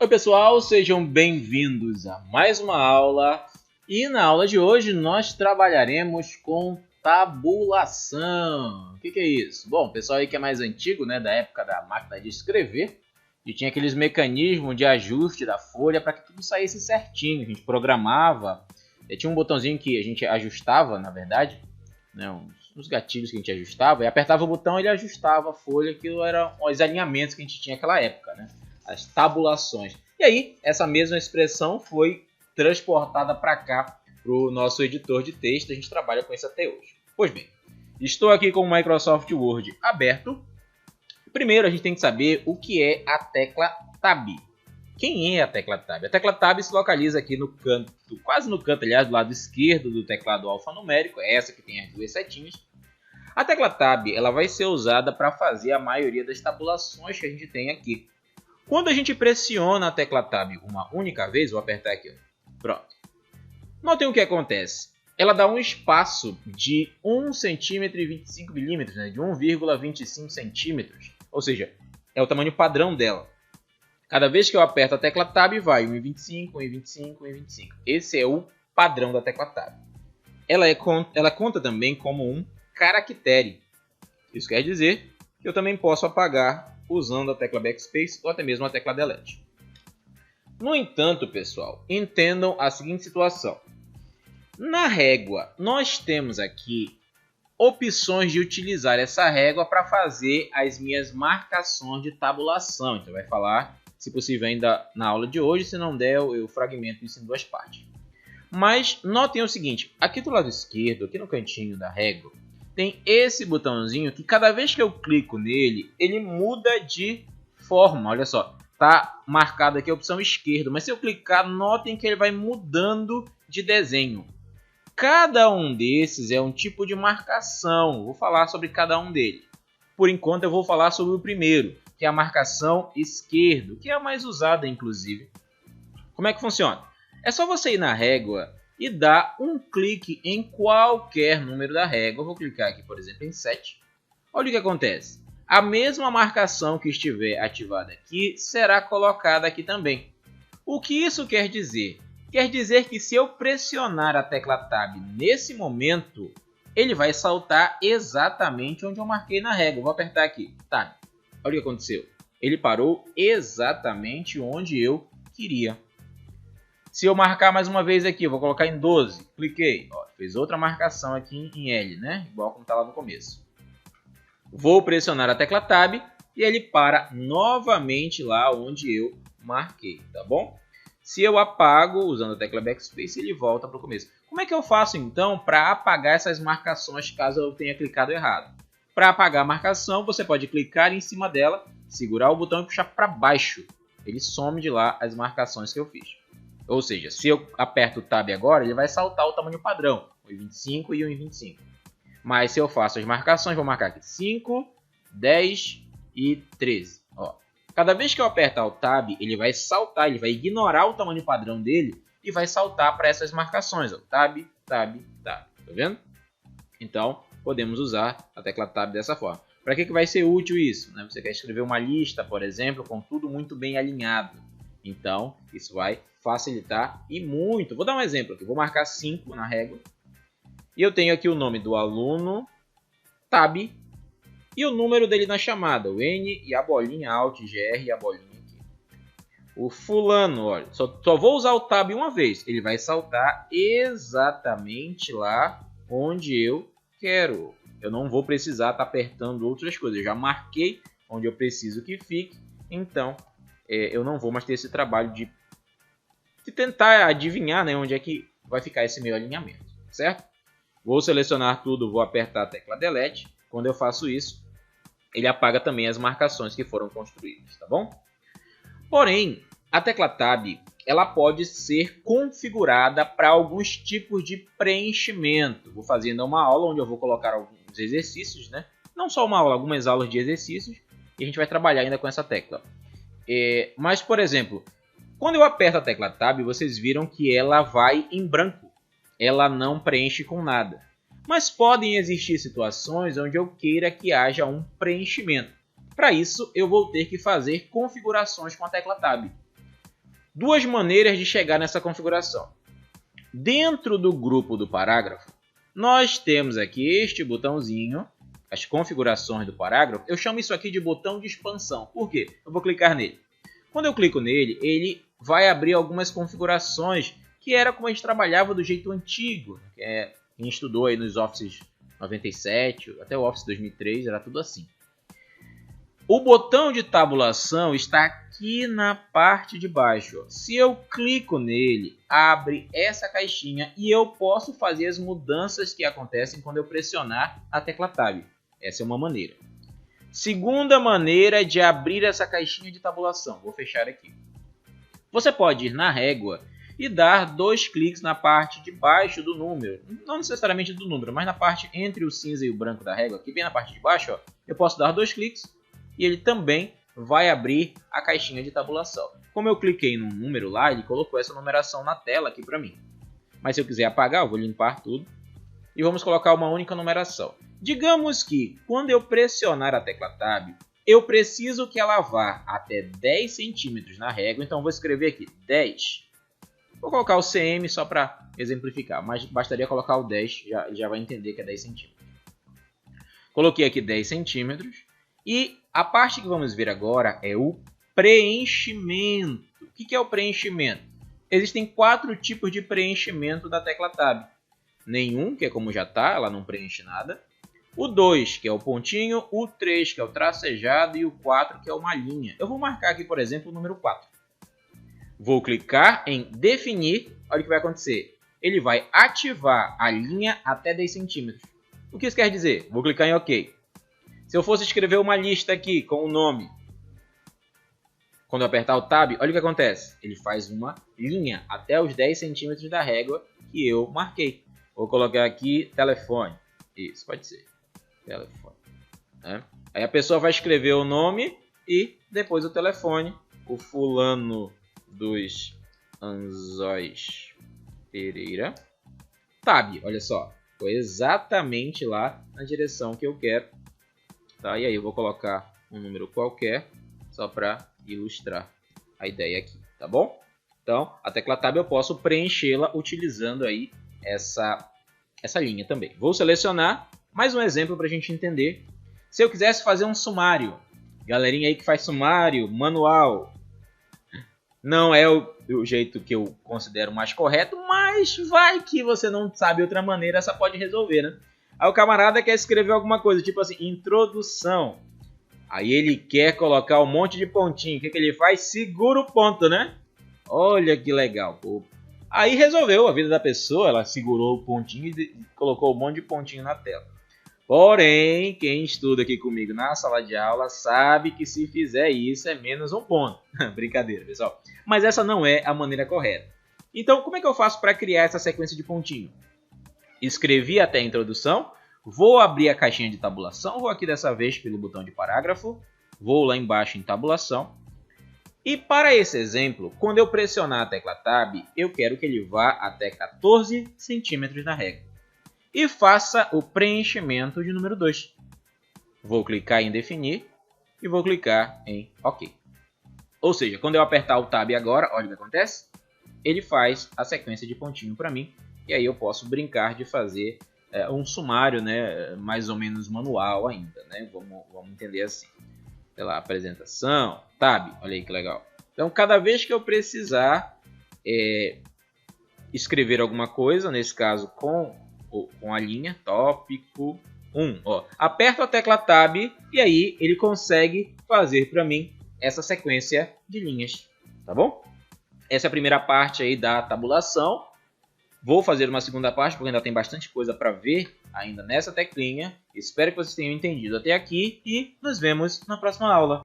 Oi pessoal, sejam bem-vindos a mais uma aula e na aula de hoje nós trabalharemos com tabulação. O que é isso? Bom, o pessoal aí que é mais antigo, né, da época da máquina de escrever, e tinha aqueles mecanismos de ajuste da folha para que tudo saísse certinho, a gente programava, tinha um botãozinho que a gente ajustava, na verdade, né, uns gatilhos que a gente ajustava, e apertava o botão e ele ajustava a folha, que eram os alinhamentos que a gente tinha naquela época, né? As tabulações. E aí, essa mesma expressão foi transportada para cá, para o nosso editor de texto. A gente trabalha com isso até hoje. Pois bem, estou aqui com o Microsoft Word aberto. Primeiro, a gente tem que saber o que é a tecla Tab. Quem é a tecla Tab? A tecla Tab se localiza aqui no canto, quase no canto, aliás, do lado esquerdo do teclado alfanumérico. É essa que tem as duas setinhas. A tecla Tab ela vai ser usada para fazer a maioria das tabulações que a gente tem aqui. Quando a gente pressiona a tecla Tab uma única vez, vou apertar aqui, pronto. Notem o que acontece. Ela dá um espaço de 1 cm e 25 mm, né, de 1,25 centímetros. Ou seja, é o tamanho padrão dela. Cada vez que eu aperto a tecla Tab, vai 1,25, 1,25, 1,25. Esse é o padrão da tecla Tab. Ela conta também como um caractere. Isso quer dizer que eu também posso apagar usando a tecla Backspace ou até mesmo a tecla Delete. No entanto, pessoal, entendam a seguinte situação. Na régua, nós temos aqui opções de utilizar essa régua para fazer as minhas marcações de tabulação. Então, vai falar, se possível, ainda na aula de hoje. Se não der, eu fragmento isso em duas partes. Mas notem o seguinte, aqui do lado esquerdo, aqui no cantinho da régua, tem esse botãozinho que cada vez que eu clico nele, ele muda de forma. Olha só, tá marcado aqui a opção esquerda, mas se eu clicar, notem que ele vai mudando de desenho. Cada um desses é um tipo de marcação. Vou falar sobre cada um deles. Por enquanto eu vou falar sobre o primeiro, que é a marcação esquerda, que é a mais usada inclusive. Como é que funciona? É só você ir na régua e dar um clique em qualquer número da régua. Eu vou clicar aqui, por exemplo, em 7. Olha o que acontece. A mesma marcação que estiver ativada aqui será colocada aqui também. O que isso quer dizer? Quer dizer que se eu pressionar a tecla Tab nesse momento, ele vai saltar exatamente onde eu marquei na régua. Vou apertar aqui, Tab. Olha o que aconteceu. Ele parou exatamente onde eu queria. Se eu marcar mais uma vez aqui, eu vou colocar em 12. Cliquei. Ó, fez outra marcação aqui em L, né? Igual como está lá no começo. Vou pressionar a tecla Tab e ele para novamente lá onde eu marquei, tá bom? Se eu apago usando a tecla Backspace, ele volta para o começo. Como é que eu faço então para apagar essas marcações caso eu tenha clicado errado? Para apagar a marcação, você pode clicar em cima dela, segurar o botão e puxar para baixo. Ele some de lá as marcações que eu fiz. Ou seja, se eu aperto o Tab agora, ele vai saltar o tamanho padrão, 1,25 e 1,25. Mas se eu faço as marcações, vou marcar aqui 5, 10 e 13. Ó. Cada vez que eu apertar o Tab, ele vai saltar, ele vai ignorar o tamanho padrão dele e vai saltar para essas marcações. Ó. Tab, Tab, Tab. Tá vendo? Então, podemos usar a tecla Tab dessa forma. Para que vai ser útil isso? Né? Você quer escrever uma lista, por exemplo, com tudo muito bem alinhado. Então, isso vai facilitar e muito. Vou dar um exemplo aqui. Vou marcar 5 na régua. E eu tenho aqui o nome do aluno, Tab, e o número dele na chamada, o N e a bolinha, Alt, GR e a bolinha aqui. O fulano, olha, só vou usar o Tab uma vez. Ele vai saltar exatamente lá onde eu quero. Eu não vou precisar estar apertando outras coisas. Eu já marquei onde eu preciso que fique. Então, eu não vou mais ter esse trabalho de tentar adivinhar, né, onde é que vai ficar esse meu alinhamento, certo? Vou selecionar tudo, vou apertar a tecla Delete. Quando eu faço isso, ele apaga também as marcações que foram construídas, tá bom? Porém, a tecla Tab, ela pode ser configurada para alguns tipos de preenchimento. Vou fazer ainda uma aula onde eu vou colocar alguns exercícios, né? Não só uma aula, algumas aulas de exercícios, e a gente vai trabalhar ainda com essa tecla. Mas, por exemplo, quando eu aperto a tecla Tab, vocês viram que ela vai em branco. Ela não preenche com nada. Mas podem existir situações onde eu queira que haja um preenchimento. Para isso, eu vou ter que fazer configurações com a tecla Tab. duas maneiras de chegar nessa configuração. Dentro do grupo do parágrafo, nós temos aqui este botãozinho, as configurações do parágrafo. Eu chamo isso aqui de botão de expansão. Por quê? Eu vou clicar nele. Quando eu clico nele, ele vai abrir algumas configurações que era como a gente trabalhava do jeito antigo. Quem estudou aí nos Office 97, até o Office 2003, era tudo assim. O botão de tabulação está aqui na parte de baixo. Se eu clico nele, abre essa caixinha e eu posso fazer as mudanças que acontecem quando eu pressionar a tecla Tab. Essa é uma maneira. Segunda maneira de abrir essa caixinha de tabulação. Vou fechar aqui. Você pode ir na régua e dar 2 cliques na parte de baixo do número. Não necessariamente do número, mas na parte entre o cinza e o branco da régua, aqui bem na parte de baixo, ó, eu posso dar 2 cliques e ele também vai abrir a caixinha de tabulação. Como eu cliquei num número lá, ele colocou essa numeração na tela aqui para mim. Mas se eu quiser apagar, eu vou limpar tudo e vamos colocar uma única numeração. Digamos que quando eu pressionar a tecla Tab, eu preciso que ela vá até 10 centímetros na régua, então vou escrever aqui 10. Vou colocar o cm só para exemplificar, mas bastaria colocar o 10, já vai entender que é 10 centímetros. Coloquei aqui 10 centímetros e a parte que vamos ver agora é o preenchimento. O que é o preenchimento? Existem 4 tipos de preenchimento da tecla Tab. Nenhum, que é como já está, ela não preenche nada. O 2, que é o pontinho. O 3, que é o tracejado. E o 4, que é uma linha. Eu vou marcar aqui, por exemplo, o número 4. Vou clicar em definir. Olha o que vai acontecer. Ele vai ativar a linha até 10 centímetros. O que isso quer dizer? Vou clicar em OK. Se eu fosse escrever uma lista aqui com o nome, quando eu apertar o Tab, olha o que acontece. Ele faz uma linha até os 10 centímetros da régua que eu marquei. Vou colocar aqui telefone. Isso, pode ser. Telefone. Aí a pessoa vai escrever o nome e depois o telefone. O fulano dos Anzóis Pereira. Tab, olha só. Foi exatamente lá na direção que eu quero. Tá? E aí eu vou colocar um número qualquer só para ilustrar a ideia aqui, tá bom? Então, a tecla Tab eu posso preenchê-la utilizando aí essa linha também. Vou selecionar mais um exemplo para a gente entender. Se eu quisesse fazer um sumário, galerinha aí que faz sumário, manual, não é o jeito que eu considero mais correto, mas vai que você não sabe outra maneira, essa pode resolver, né? Aí o camarada quer escrever alguma coisa, tipo assim, introdução. Aí ele quer colocar um monte de pontinho. O que ele faz? Segura o ponto, né? Olha que legal, pô. Aí resolveu a vida da pessoa, ela segurou o pontinho e colocou um monte de pontinho na tela. Porém, quem estuda aqui comigo na sala de aula sabe que se fizer isso é menos um ponto. Brincadeira, pessoal. Mas essa não é a maneira correta. Então, como é que eu faço para criar essa sequência de pontinho? Escrevi até a introdução, vou abrir a caixinha de tabulação, vou aqui dessa vez pelo botão de parágrafo, vou lá embaixo em tabulação. E para esse exemplo, quando eu pressionar a tecla Tab, eu quero que ele vá até 14 centímetros na régua. E faça o preenchimento de número 2. Vou clicar em definir e vou clicar em OK. Ou seja, quando eu apertar o Tab agora, olha o que acontece. Ele faz a sequência de pontinho para mim. E aí eu posso brincar de fazer um sumário, né, mais ou menos manual ainda. Né? Vamos entender assim. Sei lá, apresentação, Tab, olha aí que legal. Então, cada vez que eu precisar escrever alguma coisa, nesse caso com a linha, tópico 1, ó, aperto a tecla Tab e aí ele consegue fazer para mim essa sequência de linhas, tá bom? Essa é a primeira parte aí da tabulação. Vou fazer uma segunda parte porque ainda tem bastante coisa para ver ainda nessa teclinha. Espero que vocês tenham entendido até aqui e nos vemos na próxima aula.